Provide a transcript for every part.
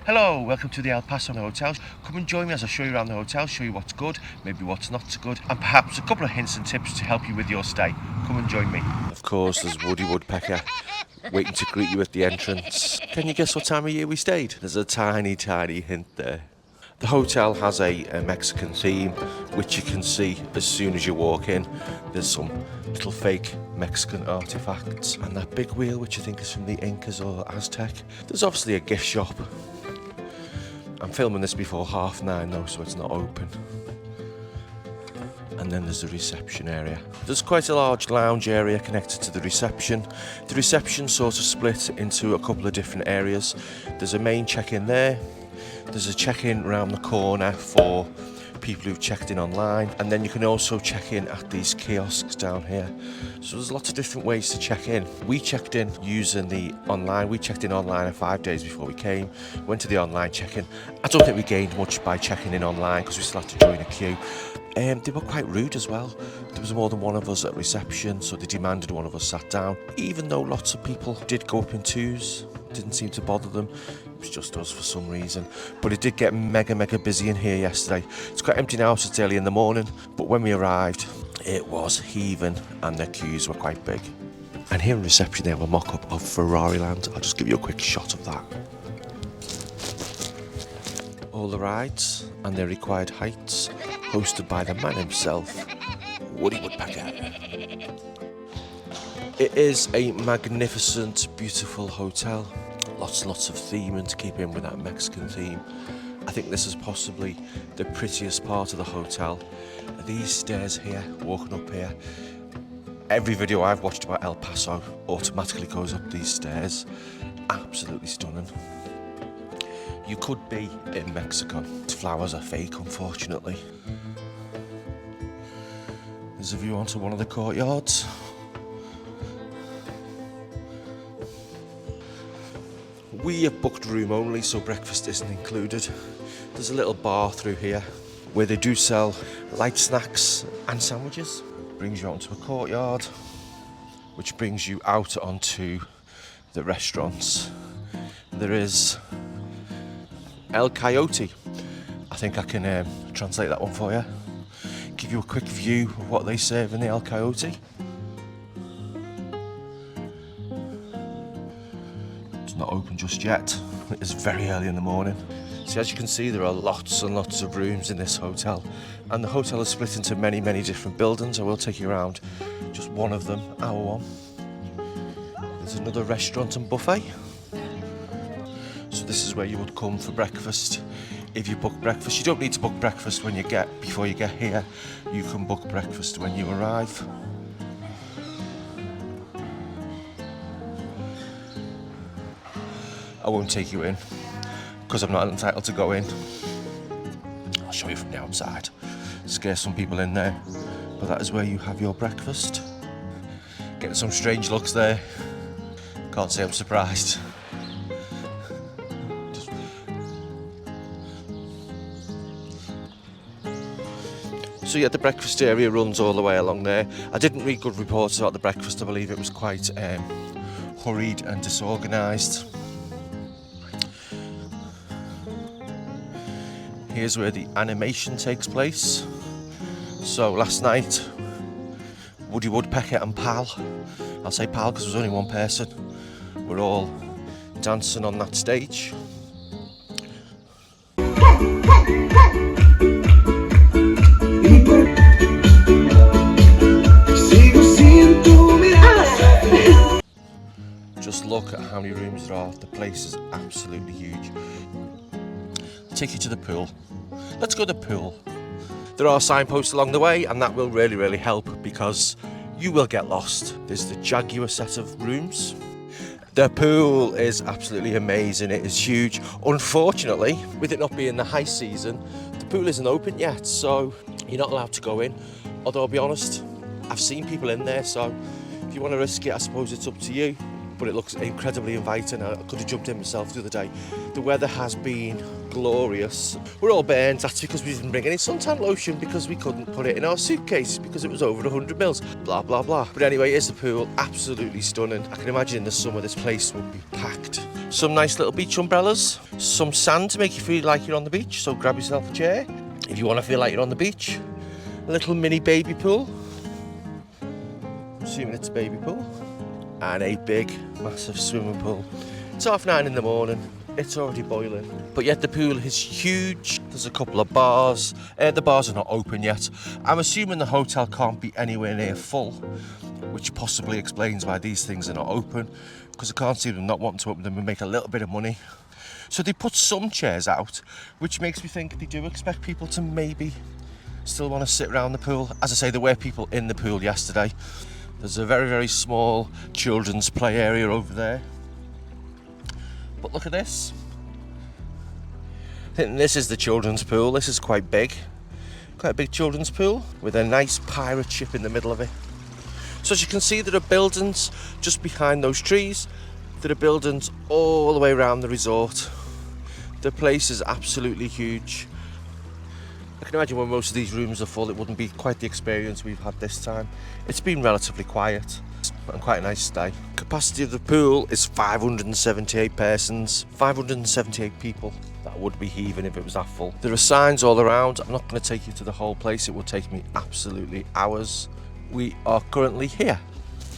Hello, welcome to the El Paso Hotel. Come and join me as I show you around the hotel, show you what's good, maybe what's not so good, and perhaps a couple of hints and tips to help you with your stay. Come and join me. Of course, there's Woody Woodpecker waiting to greet you at the entrance. Can you guess what time of year we stayed? There's a tiny hint there. The hotel has a Mexican theme, which you can see as soon as you walk in. There's some little fake Mexican artifacts, and that big wheel, which I think is from the Incas or Aztec. There's obviously a gift shop. I'm filming this before 9:30 though, so it's not open. And then there's the reception area. There's quite a large lounge area connected to the reception. The reception sort of split into a couple of different areas. There's a main check-in there. There's a check-in around the corner for people who've checked in online, and then you can also check in at these kiosks down here. So there's lots of different ways to check in. We checked in using the online. We checked in online 5 days before we came, went to the online check-in. I don't think we gained much by checking in online because we still had to join a queue. They were quite rude as well. There was more than one of us at reception, so they demanded one of us sat down. Even though lots of people did go up in twos, didn't seem to bother them. It was just us for some reason. But it did get mega busy in here yesterday. It's quite empty now, so it's early in the morning. But when we arrived, it was heaving and the queues were quite big. And here in reception, they have a mock-up of Ferrari Land. I'll just give you a quick shot of that. All the rides and their required heights, hosted by the man himself, Woody Woodpecker. It is a magnificent, beautiful hotel. Lots of theming to keep in with that Mexican theme. I think this is possibly the prettiest part of the hotel. These stairs here, walking up here. Every video I've watched about El Paso automatically goes up these stairs. Absolutely stunning. You could be in Mexico. Flowers are fake, unfortunately. There's a view onto one of the courtyards. We have booked room only, so breakfast isn't included. There's a little bar through here where they do sell light snacks and sandwiches. Brings you onto a courtyard, which brings you out onto the restaurants. There is El Coyote. I think I can translate that one for you. Give you a quick view of what they serve in the El Coyote. It's not open just yet. It is very early in the morning. So as you can see, there are lots and lots of rooms in this hotel, and the hotel is split into many different buildings. I will take you around just one of them, our one. There's another restaurant and buffet. So this is where you would come for breakfast. If you book breakfast, you don't need to book breakfast before you get here. You can book breakfast when you arrive. I won't take you in because I'm not entitled to go in. I'll show you from the outside. Scare some people in there, but that is where you have your breakfast. Getting some strange looks there. Can't say I'm surprised. So yeah, the breakfast area runs all the way along there. I didn't read good reports about the breakfast. I believe it was quite hurried and disorganised. Here's where the animation takes place. So last night, Woody Woodpecker and Pal, I'll say Pal because there was only one person, were all dancing on that stage. Just look at how many rooms there are. The place is absolutely huge. I'll take you to the pool. Let's go to the pool. There are signposts along the way, and that will really help because you will get lost. There's the Jaguar set of rooms. The pool is absolutely amazing. It is huge. Unfortunately, with it not being the high season, the pool isn't open yet, so you're not allowed to go in. Although I'll be honest, I've seen people in there, so if you want to risk it, I suppose it's up to you. but it looks incredibly inviting. I could have jumped in myself the other day. The weather has been glorious. We're all burnt. That's because we didn't bring any suntan lotion because we couldn't put it in our suitcase because it was over 100 mils. Blah, blah, blah. But anyway, here's the pool. Absolutely stunning. I can imagine in the summer this place would be packed. Some nice little beach umbrellas. Some sand to make you feel like you're on the beach. So grab yourself a chair if you want to feel like you're on the beach. A little mini baby pool. Assuming it's a baby pool. And a big, massive swimming pool. It's 9:30 in the morning. It's already boiling. But yet the pool is huge. There's a couple of bars. The bars are not open yet. I'm assuming the hotel can't be anywhere near full, which possibly explains why these things are not open, because I can't see them not wanting to open them and make a little bit of money. So they put some chairs out, which makes me think they do expect people to maybe still want to sit around the pool. As I say, there were people in the pool yesterday. There's a very, very small children's play area over there. But look at this. I think this is the children's pool. This is quite big. Quite a big children's pool with a nice pirate ship in the middle of it. So as you can see, there are buildings just behind those trees. There are buildings all the way around the resort. The place is absolutely huge. I can imagine when most of these rooms are full, it wouldn't be quite the experience we've had this time. It's been relatively quiet and quite a nice stay. Capacity of the pool is 578 persons, 578 people. That would be heaving if it was that full. There are signs all around. I'm not going to take you to the whole place. It will take me absolutely hours. We are currently here.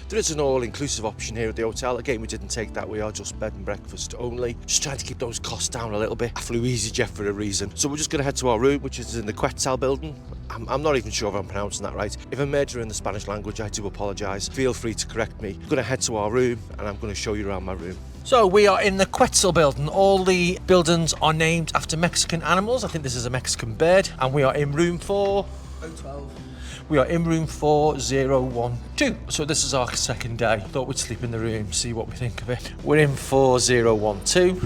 There is an all-inclusive option here at the hotel. Again, we didn't take that. We are just bed and breakfast only. Just trying to keep those costs down a little bit. I flew EasyJet for a reason. So we're just going to head to our room, which is in the Quetzal building. I'm not even sure if I'm pronouncing that right. If I'm murdering the Spanish language, I do apologise. Feel free to correct me. I'm going to head to our room and I'm going to show you around my room. So we are in the Quetzal building. All the buildings are named after Mexican animals. I think this is a Mexican bird. And we are in room 412. We are in room 4012. So this is our second day. Thought we'd sleep in the room, see what we think of it. We're in 4012.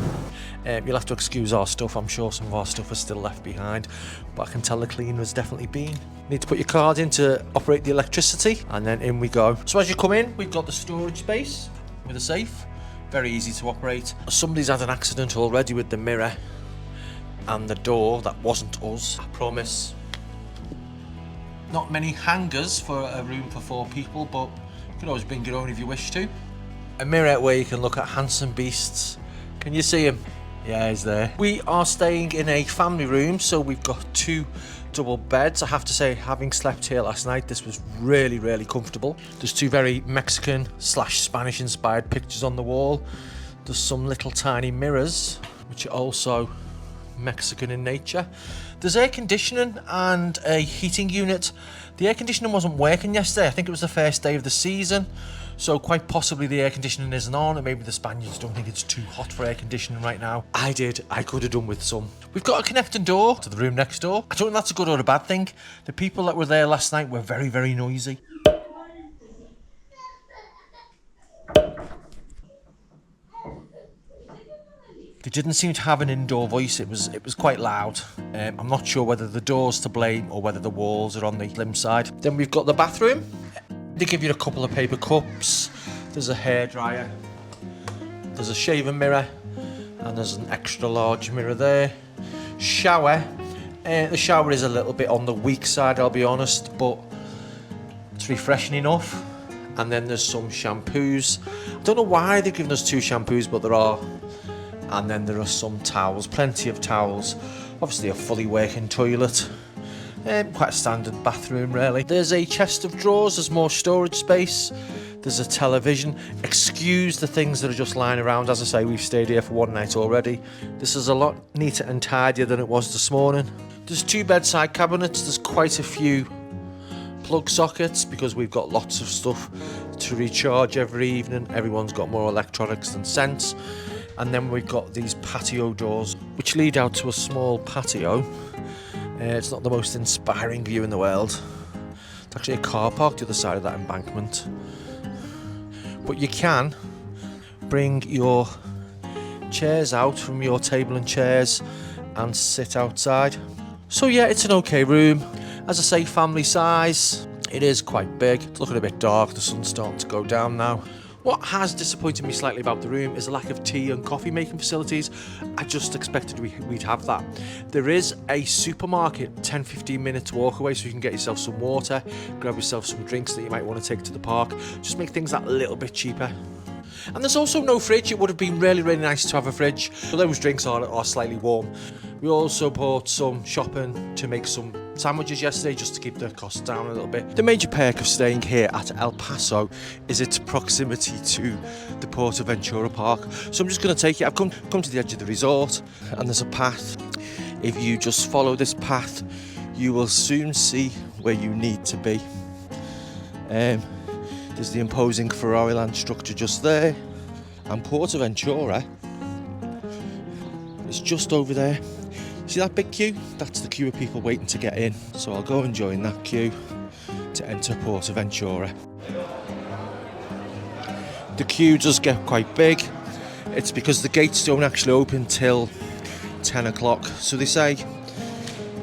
You'll have to excuse our stuff. I'm sure some of our stuff is still left behind, but I can tell the cleaner's definitely been. Need to put your card in to operate the electricity, and then in we go. So as you come in, we've got the storage space with a safe. Very easy to operate. Somebody's had an accident already with the mirror and the door. That wasn't us, I promise. Not many hangers for a room for 4 people, but you can always bring your own if you wish to. A mirror where you can look at handsome beasts. Can you see him? Yeah, he's there. We are staying in a family room, so we've got 2 double beds. I have to say, having slept here last night, this was really, really comfortable. There's 2 very Mexican / Spanish inspired pictures on the wall. There's some little tiny mirrors, which are also Mexican in nature. There's air conditioning and a heating unit. The air conditioning wasn't working yesterday. I think it was the first day of the season, so quite possibly the air conditioning isn't on, and maybe the Spaniards don't think it's too hot for air conditioning right now. I could have done with some. We've got a connecting door to the room next door. I don't think that's a good or a bad thing. The people that were there last night were very, very noisy. They didn't seem to have an indoor voice. It was quite loud. I'm not sure whether the door's to blame or whether the walls are on the slim side. Then we've got the bathroom. They give you a couple of paper cups. There's a hairdryer. There's a shaving mirror. And there's an extra large mirror there. Shower. The shower is a little bit on the weak side, I'll be honest, but it's refreshing enough. And then there's some shampoos. I don't know why they've given us 2 shampoos, but there are. And then there are some towels, plenty of towels. Obviously a fully working toilet. Quite a standard bathroom really. There's a chest of drawers, there's more storage space. There's a television. Excuse the things that are just lying around. As I say, we've stayed here for 1 night already. This is a lot neater and tidier than it was this morning. There's 2 bedside cabinets. There's quite a few plug sockets because we've got lots of stuff to recharge every evening. Everyone's got more electronics than sense. And then we've got these patio doors which lead out to a small patio. It's not the most inspiring view in the world. It's actually a car park to the other side of that embankment. But you can bring your chairs out from your table and chairs and sit outside. So yeah, it's an okay room. As I say, family size. It is quite big. It's looking a bit dark. The sun's starting to go down now. What has disappointed me slightly about the room is the lack of tea and coffee making facilities. I just expected we'd have that. There is a supermarket 10-15 minutes walk away, so you can get yourself some water, grab yourself some drinks that you might want to take to the park, just make things that little bit cheaper. And there's also no fridge. It would have been really, really nice to have a fridge. So those drinks are slightly warm. We also bought some shopping to make some sandwiches yesterday, just to keep the costs down a little bit. The major perk of staying here at El Paso is its proximity to the PortAventura park. So I'm just going to take it. I've come to the edge of the resort, and there's a path. If you just follow this path, you will soon see where you need to be. There's the imposing Ferrari land structure just there, and PortAventura is just over there. See that big queue? That's the queue of people waiting to get in. So I'll go and join that queue to enter PortAventura. The queue does get quite big. It's because the gates don't actually open till 10 o'clock. So they say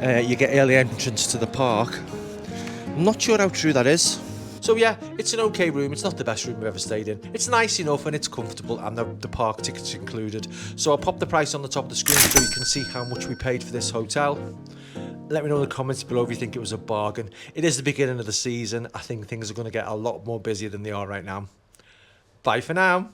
you get early entrance to the park. I'm not sure how true that is. So yeah, it's an okay room. It's not the best room I've ever stayed in. It's nice enough and it's comfortable, and the park ticket's included. So I'll pop the price on the top of the screen so you can see how much we paid for this hotel. Let me know in the comments below if you think it was a bargain. It is the beginning of the season. I think things are going to get a lot more busier than they are right now. Bye for now.